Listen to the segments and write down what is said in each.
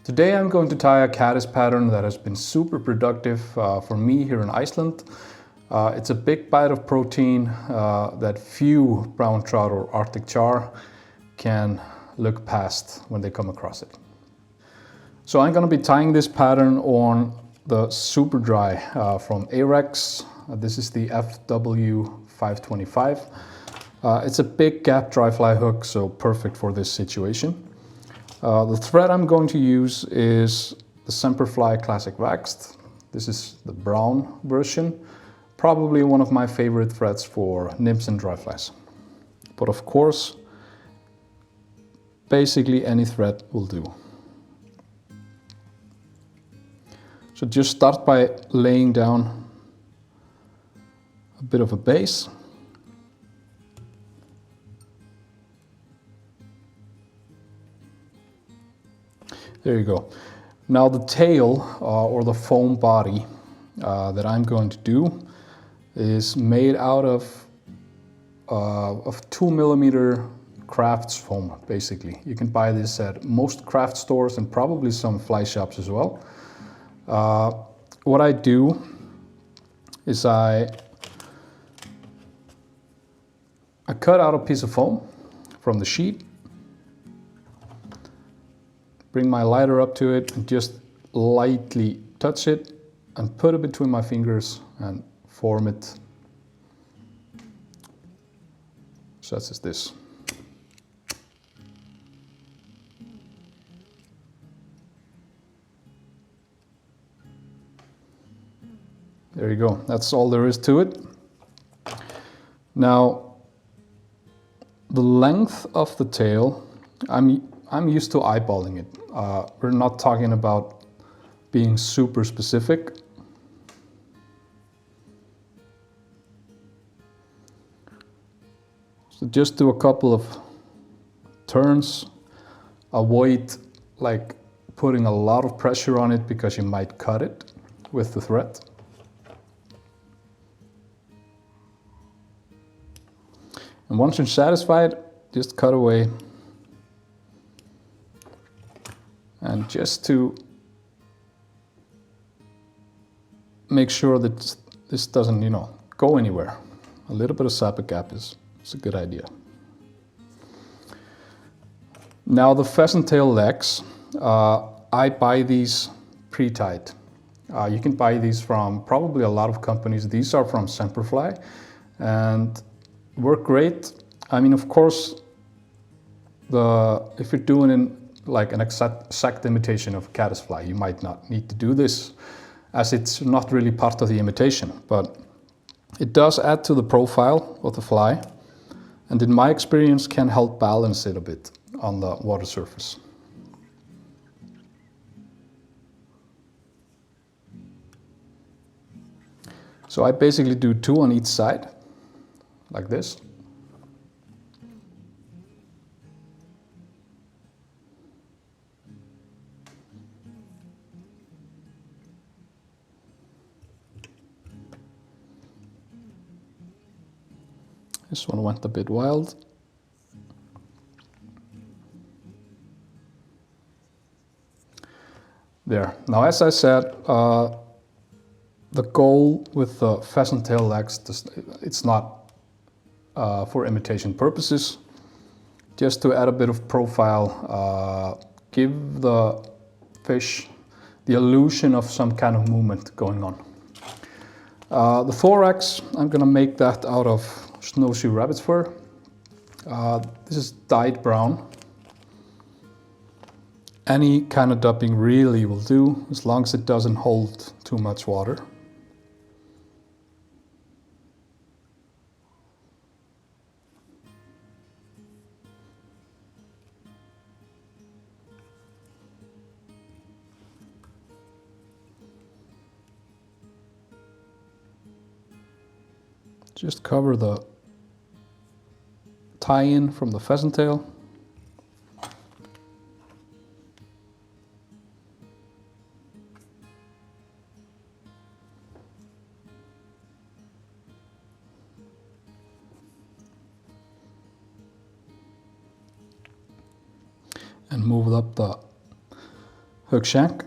Today I'm going to tie a caddis pattern that has been super productive for me here in Iceland. It's a big bite of protein that few brown trout or Arctic char can look past when they come across it. So I'm going to be tying this pattern on the super dry from Thorax. This is the FW525. It's a big gap dry fly hook, so perfect for this situation. The thread I'm going to use is the Semperfli Classic Waxed. This is the brown version. Probably one of my favorite threads for nymphs and dry flies. But of course, basically any thread will do. So just start by laying down a bit of a base. There you go. Now the tail or the foam body that I'm going to do is made out of 2mm crafts foam, basically. You can buy this at most craft stores and probably some fly shops as well. What I do is I cut out a piece of foam from the sheet, bring my lighter up to it and just lightly touch it and put it between my fingers and form it such as this. There you go, that's all there is to it. Now, the length of the tail, I'm used to eyeballing it. We're not talking about being super specific. So just do a couple of turns. Avoid like putting a lot of pressure on it because you might cut it with the thread. And once you're satisfied, just cut away. And just to make sure that this doesn't, go anywhere, a little bit of sapid gap is a good idea. Now the pheasant tail legs, I buy these pre-tied. You can buy these from probably a lot of companies. These are from Semperfli and work great. I mean, of course, if you're doing like an exact imitation of caddisfly, you might not need to do this as it's not really part of the imitation, but it does add to the profile of the fly and in my experience can help balance it a bit on the water surface. So I basically do 2 on each side, like this. This one went a bit wild. There. Now, as I said, the goal with the pheasant tail legs, it's not for imitation purposes, just to add a bit of profile, give the fish the illusion of some kind of movement going on. The thorax, I'm going to make that out of snowshoe rabbit's fur. This is dyed brown. Any kind of dubbing really will do, as long as it doesn't hold too much water. Just cover the tie-in from the pheasant tail. And move up the hook shank.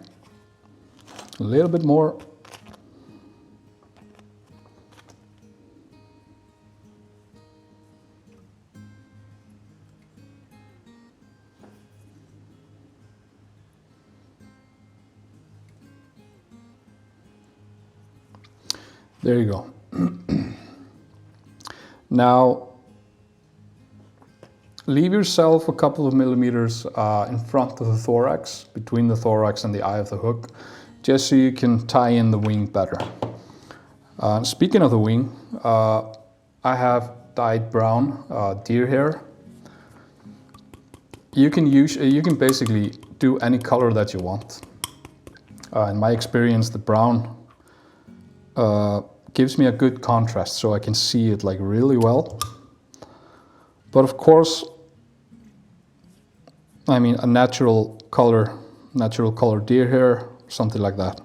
A little bit more. There you go. Now, leave yourself a couple of millimeters in front of the thorax, between the thorax and the eye of the hook, just so you can tie in the wing better. Speaking of the wing, I have dyed brown deer hair. You can basically do any color that you want. In my experience, the brown gives me a good contrast, so I can see it like really well. But of course, I mean a natural color deer hair, something like that.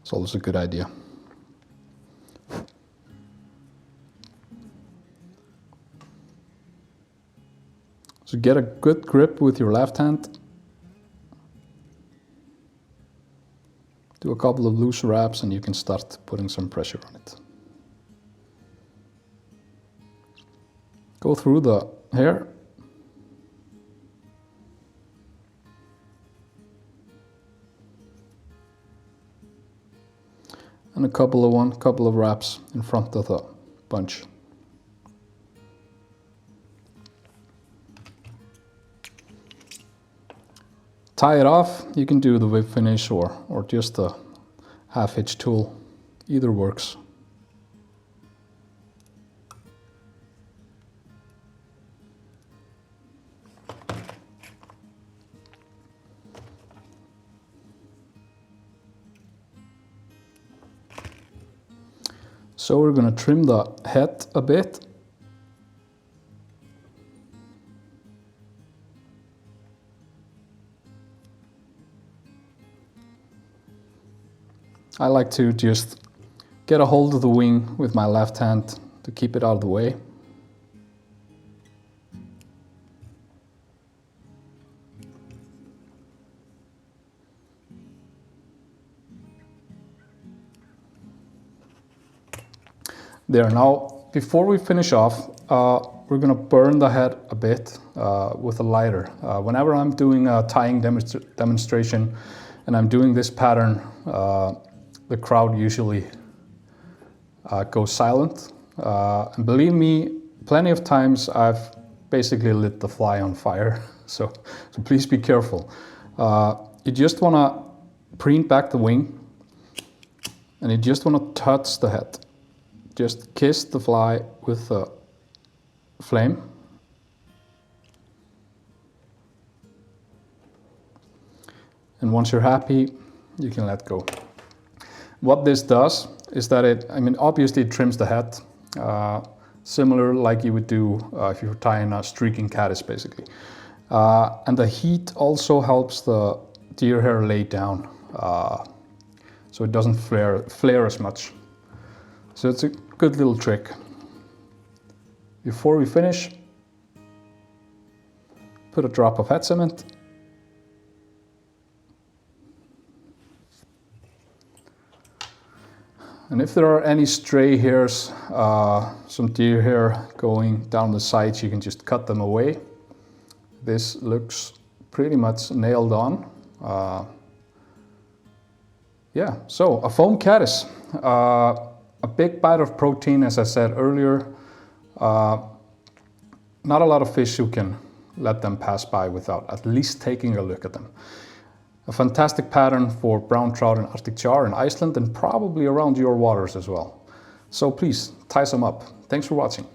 It's always a good idea. So get a good grip with your left hand. Do a couple of loose wraps and you can start putting some pressure on it. Go through the hair. And a couple of wraps in front of the bunch. Tie it off. You can do the whip finish or just a half hitch tool. Either works. So we're going to trim the head a bit. I like to just get a hold of the wing with my left hand to keep it out of the way. There, now before we finish off, we're going to burn the head a bit with a lighter. Whenever I'm doing a tying demonstration and I'm doing this pattern, the crowd usually goes silent. And believe me, plenty of times I've basically lit the fly on fire. So please be careful. You just want to preen back the wing and you just want to touch the head. Just kiss the fly with the flame. And once you're happy, you can let go. What this does is that obviously it trims the head, similar like you would do if you were tying a streaking caddis basically. And the heat also helps the deer hair lay down, so it doesn't flare as much. So it's a good little trick. Before we finish, put a drop of head cement. And if there are any stray hairs, some deer hair going down the sides, you can just cut them away. This looks pretty much nailed on. Yeah, so a foam caddis. A big bite of protein, as I said earlier. Not a lot of fish who can let them pass by without at least taking a look at them. A fantastic pattern for brown trout and Arctic char in Iceland and probably around your waters as well. So please, tie some up. Thanks for watching.